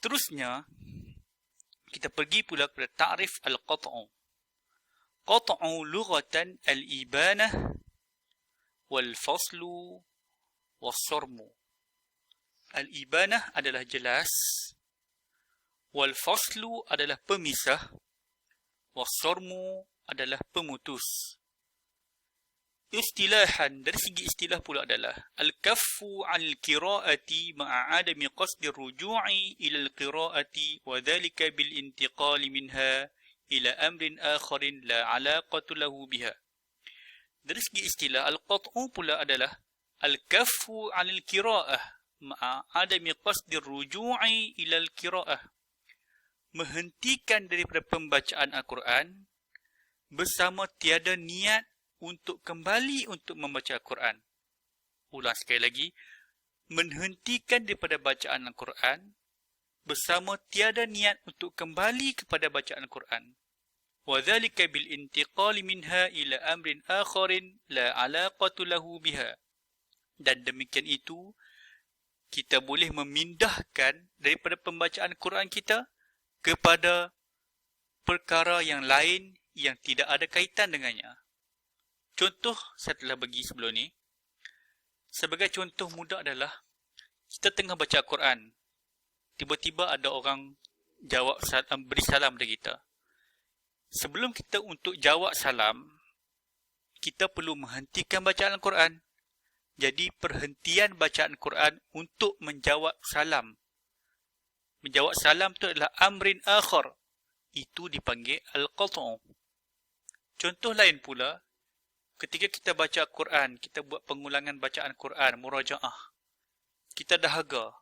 Seterusnya, kita pergi pula kepada ta'rif al-qat'u. Qat'u lughatan al-ibanah wal-faslu was-sarmu. Al-ibanah adalah jelas, wal-faslu adalah pemisah, was-sarmu adalah pemutus. Istilahan, dari segi istilah pula adalah al-kaffu al-qira'ati ma'a adami qasdi ruju'i ila al-qira'ati wa dhalika bil-intiqali minha ila amrin akharin la alaqatu lahu biha. Dari segi istilah, al-qat'u pula adalah al-kaffu al-qira'ah ma'a adami qasdi ruju'i ila al-qira'ah. Menghentikan daripada pembacaan Al-Quran bersama tiada niat untuk kembali untuk membaca Al-Quran. Ulang sekali lagi. Menghentikan daripada bacaan Al-Quran bersama tiada niat untuk kembali kepada bacaan Al-Quran. وَذَلِكَ بِالْإِنْتِقَالِ مِنْهَا إِلَى أَمْرٍ آخَرٍ لَا عَلَاقَةُ لَهُ بِهَا. Dan demikian itu, kita boleh memindahkan daripada pembacaan Al-Quran kita kepada perkara yang lain yang tidak ada kaitan dengannya. Contoh saya telah bagi sebelum ni. Sebagai contoh mudah adalah kita tengah baca Al-Quran. Tiba-tiba ada orang jawab salam, beri salam kepada kita. Sebelum kita untuk jawab salam, kita perlu menghentikan bacaan Al-Quran. Jadi perhentian bacaan Al-Quran untuk menjawab salam. Menjawab salam itu adalah amrin akhar. Itu dipanggil al-qat'u. Contoh lain pula, ketika kita baca Al-Quran, kita buat pengulangan bacaan Al-Quran, muraja'ah. Kita dahaga.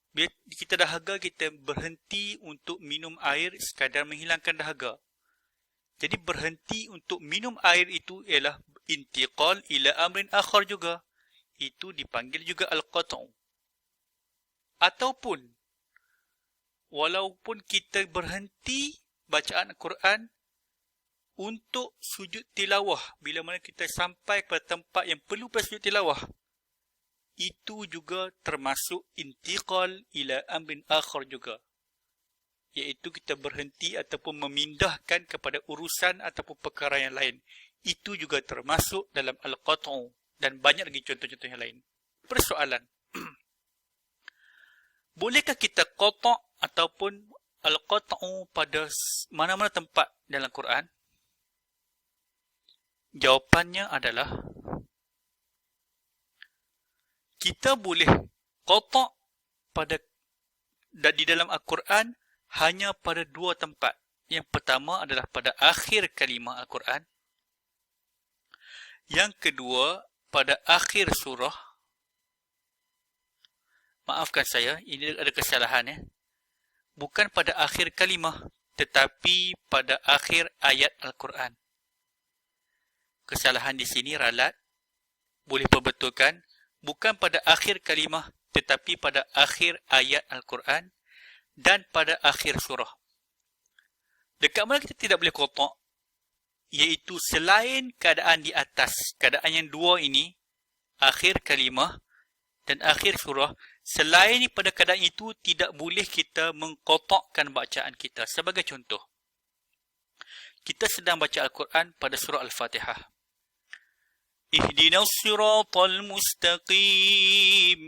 Bila kita dahaga, kita berhenti untuk minum air sekadar menghilangkan dahaga. Jadi berhenti untuk minum air itu ialah intiqal ila amrin akhar juga. Itu dipanggil juga al-qat'u. Ataupun, walaupun kita berhenti bacaan Al-Quran untuk sujud tilawah, bila mana kita sampai ke tempat yang perlu sujud tilawah, itu juga termasuk intiqal ila amrin akhar juga, iaitu kita berhenti ataupun memindahkan kepada urusan ataupun perkara yang lain. Itu juga termasuk dalam al-qat'u, dan banyak lagi contoh-contoh yang lain. Persoalan, bolehkah kita qata' ataupun al-qat'u pada mana-mana tempat dalam Quran? Jawapannya adalah kita boleh qata' pada di dalam Al-Quran hanya pada dua tempat. Yang pertama adalah pada akhir kalimah Al-Quran. Yang kedua pada akhir surah. Maafkan saya, ini ada kesalahan ya. Bukan pada akhir kalimah, tetapi pada akhir ayat Al-Quran. Kesalahan di sini ralat, boleh perbetulkan, bukan pada akhir kalimah, tetapi pada akhir ayat Al-Quran dan pada akhir surah. Dekat mana kita tidak boleh qata'? Iaitu selain keadaan di atas, keadaan yang dua ini, akhir kalimah dan akhir surah, selain pada keadaan itu tidak boleh kita mengqata'kan bacaan kita. Sebagai contoh, kita sedang baca Al-Quran pada surah Al-Fatihah. Ihdinas siratal mustaqim,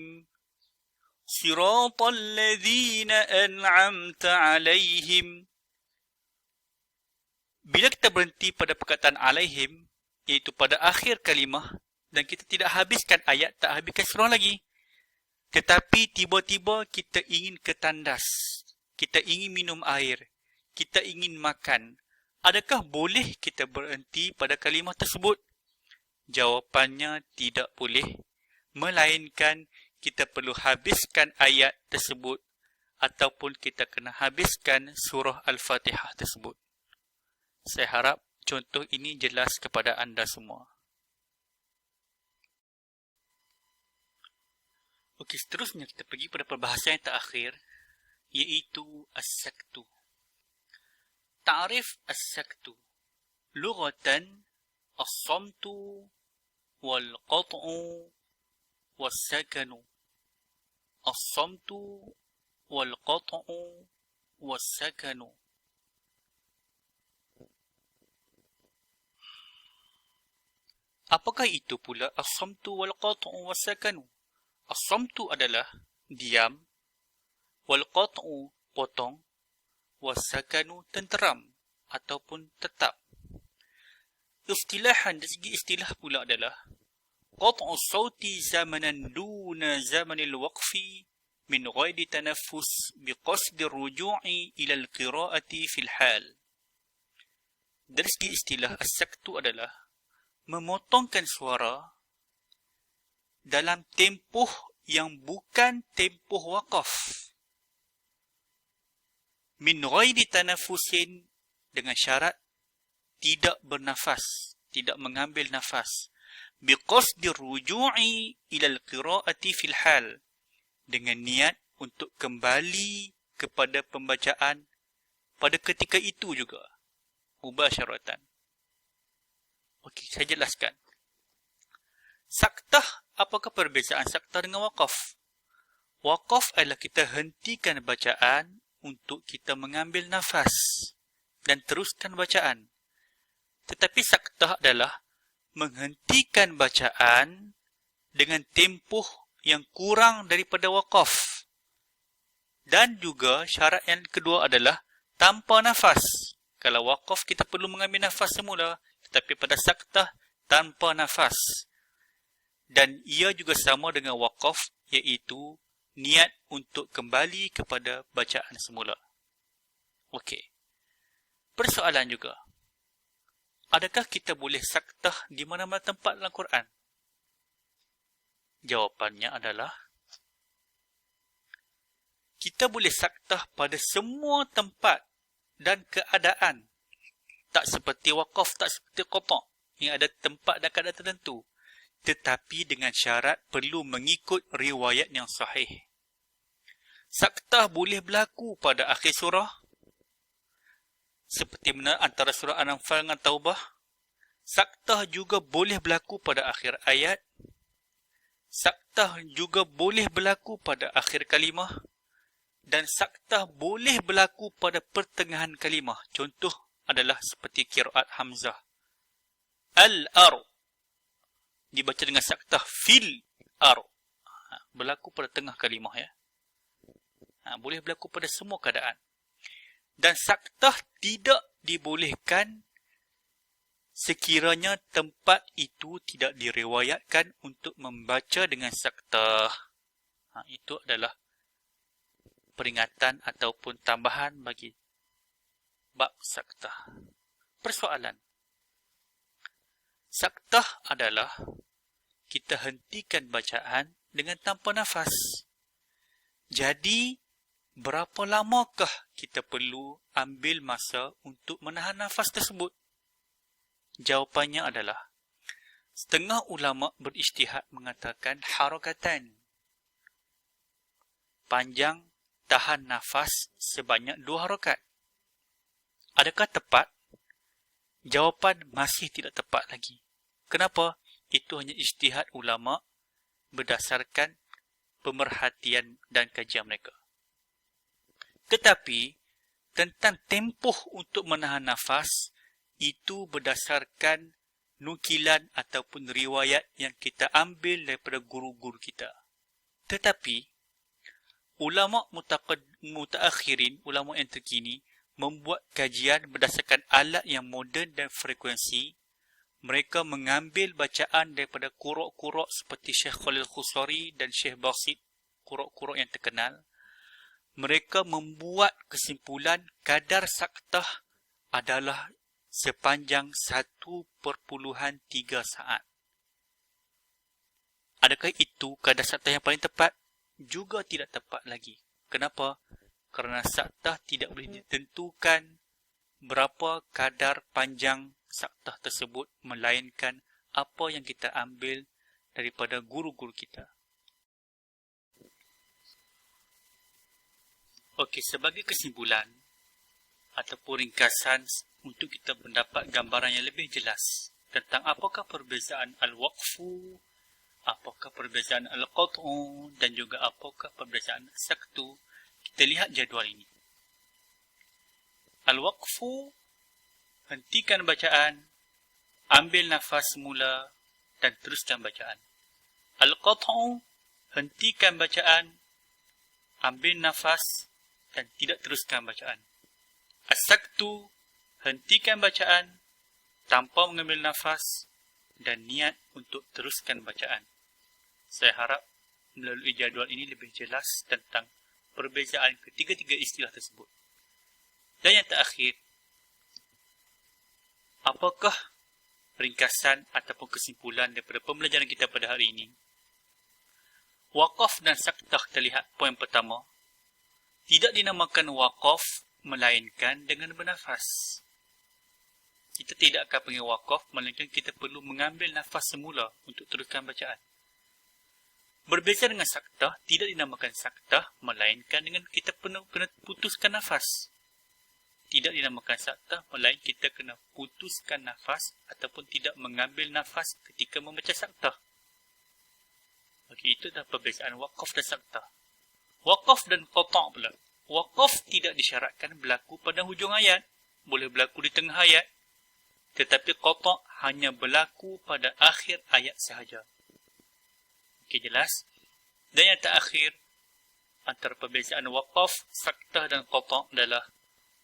siratal ladzina an'amta alaihim. Bila kita berhenti pada perkataan alaihim, iaitu pada akhir kalimah, dan kita tidak habiskan ayat, tak habiskan surah lagi, tetapi tiba-tiba kita ingin ke tandas, kita ingin minum air, kita ingin makan, adakah boleh kita berhenti pada kalimah tersebut? Jawapannya tidak boleh, melainkan kita perlu habiskan ayat tersebut ataupun kita kena habiskan surah Al-Fatihah tersebut. Saya harap contoh ini jelas kepada anda semua. Okey, seterusnya kita pergi pada perbahasan yang terakhir, iaitu as-saktu. Ta'rif as-saktu. Lughatan as-samtu wal-qat'u was-sakanu. As-samtu wal qat'u was sakanu. Apakah itu pula as-samtu wal qat'u was sakanu? As-samtu adalah diam, wal qat'u potong, was sakanu tenteram ataupun tetap. Istilahan dari segi istilah pula adalah qat'u sauti zamanan duna zamanil waqfi min ghairi tanaffus biqasdi ruju'i ila al-qira'ati fil hal. Dari segi istilah as-saktu adalah memotongkan suara dalam tempoh yang bukan tempoh waqaf. Min ghairi tanaffusin, dengan syarat tidak bernafas, tidak mengambil nafas. Biqasdi ruju'i ila al-qira'ati fil hal, dengan niat untuk kembali kepada pembacaan pada ketika itu juga, mubasyaratan. Okey, saya jelaskan. Saktah, apakah perbezaan saktah dengan waqaf? Waqaf adalah kita hentikan bacaan untuk kita mengambil nafas dan teruskan bacaan. Tetapi saktah adalah menghentikan bacaan dengan tempoh yang kurang daripada waqaf. Dan juga syarat yang kedua adalah tanpa nafas. Kalau waqaf kita perlu mengambil nafas semula, tetapi pada saktah tanpa nafas. Dan ia juga sama dengan waqaf, iaitu niat untuk kembali kepada bacaan semula. Okey. Persoalan juga, adakah kita boleh saktah di mana-mana tempat dalam Quran? Jawapannya adalah kita boleh saktah pada semua tempat dan keadaan. Tak seperti waqaf, tak seperti qata' yang ada tempat dan keadaan tertentu. Tetapi dengan syarat perlu mengikut riwayat yang sahih. Saktah boleh berlaku pada akhir surah, seperti mana antara surah An-Anfal dengan Taubah. Saktah juga boleh berlaku pada akhir ayat. Saktah juga boleh berlaku pada akhir kalimah. Dan saktah boleh berlaku pada pertengahan kalimah. Contoh adalah seperti qiraat Hamzah. Al-ar, dibaca dengan saktah fil ar. Berlaku pada tengah kalimah, ya. Boleh berlaku pada semua keadaan. Dan saktah tidak dibolehkan sekiranya tempat itu tidak diriwayatkan untuk membaca dengan saktah. Itu adalah peringatan ataupun tambahan bagi bab saktah. Persoalan, saktah adalah kita hentikan bacaan dengan tanpa nafas. Jadi, berapa lamakah kita perlu ambil masa untuk menahan nafas tersebut? Jawapannya adalah, setengah ulama berijtihad mengatakan harakatan. Panjang tahan nafas sebanyak 2 harakat. Adakah tepat? Jawapan masih tidak tepat lagi. Kenapa? Itu hanya ijtihad ulama berdasarkan pemerhatian dan kajian mereka. Tetapi, tentang tempoh untuk menahan nafas, itu berdasarkan nukilan ataupun riwayat yang kita ambil daripada guru-guru kita. Tetapi, ulama mutaakhirin, ulama yang terkini, membuat kajian berdasarkan alat yang moden dan frekuensi. Mereka mengambil bacaan daripada qura'-qura' seperti Syekh Khalil Khusari dan Syekh Basit, qura'-qura' yang terkenal. Mereka membuat kesimpulan kadar saktah adalah sepanjang 1.3 saat. Adakah itu kadar saktah yang paling tepat? Juga tidak tepat lagi. Kenapa? Kerana saktah tidak boleh ditentukan berapa kadar panjang saktah tersebut, melainkan apa yang kita ambil daripada guru-guru kita. Okey, sebagai kesimpulan ataupun ringkasan untuk kita mendapat gambaran yang lebih jelas tentang apakah perbezaan al-waqfu, apakah perbezaan al-qat'u dan juga apakah perbezaan saktu, kita lihat jadual ini. Al-waqfu, hentikan bacaan, ambil nafas semula dan teruskan bacaan. Al-qat'u, hentikan bacaan, ambil nafas dan tidak teruskan bacaan. As-saktu, hentikan bacaan tanpa mengambil nafas dan niat untuk teruskan bacaan. Saya harap melalui jadual ini lebih jelas tentang perbezaan ketiga-tiga istilah tersebut. Dan yang terakhir, apakah ringkasan ataupun kesimpulan daripada pembelajaran kita pada hari ini? Waqaf dan saktah terlihat poin pertama. Tidak dinamakan waqaf melainkan dengan bernafas. Kita tidak akan panggil waqaf melainkan kita perlu mengambil nafas semula untuk teruskan bacaan. Berbeza dengan saktah, tidak dinamakan saktah melainkan dengan kita kena putuskan nafas. Tidak dinamakan saktah melainkan kita kena putuskan nafas ataupun tidak mengambil nafas ketika membaca saktah. Okey, itu adalah perbezaan waqaf dan saktah. Waqaf dan qata' pula. Waqaf tidak disyaratkan berlaku pada hujung ayat. Boleh berlaku di tengah ayat. Tetapi qata' hanya berlaku pada akhir ayat sahaja. Okey, jelas? Dan yang terakhir, antara perbezaan waqaf, saktah dan qata' adalah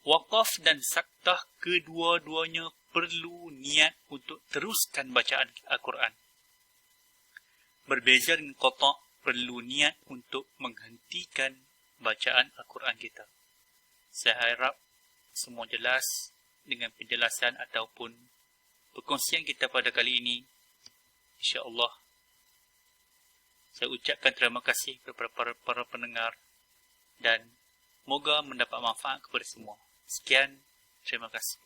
waqaf dan saktah kedua-duanya perlu niat untuk teruskan bacaan Al-Quran. Berbeza dengan qata', perlu niat untuk menghentikan bacaan Al-Quran kita. Saya harap semua jelas dengan penjelasan ataupun perkongsian kita pada kali ini. InsyaAllah, saya ucapkan terima kasih kepada para pendengar dan moga mendapat manfaat kepada semua. Sekian, terima kasih.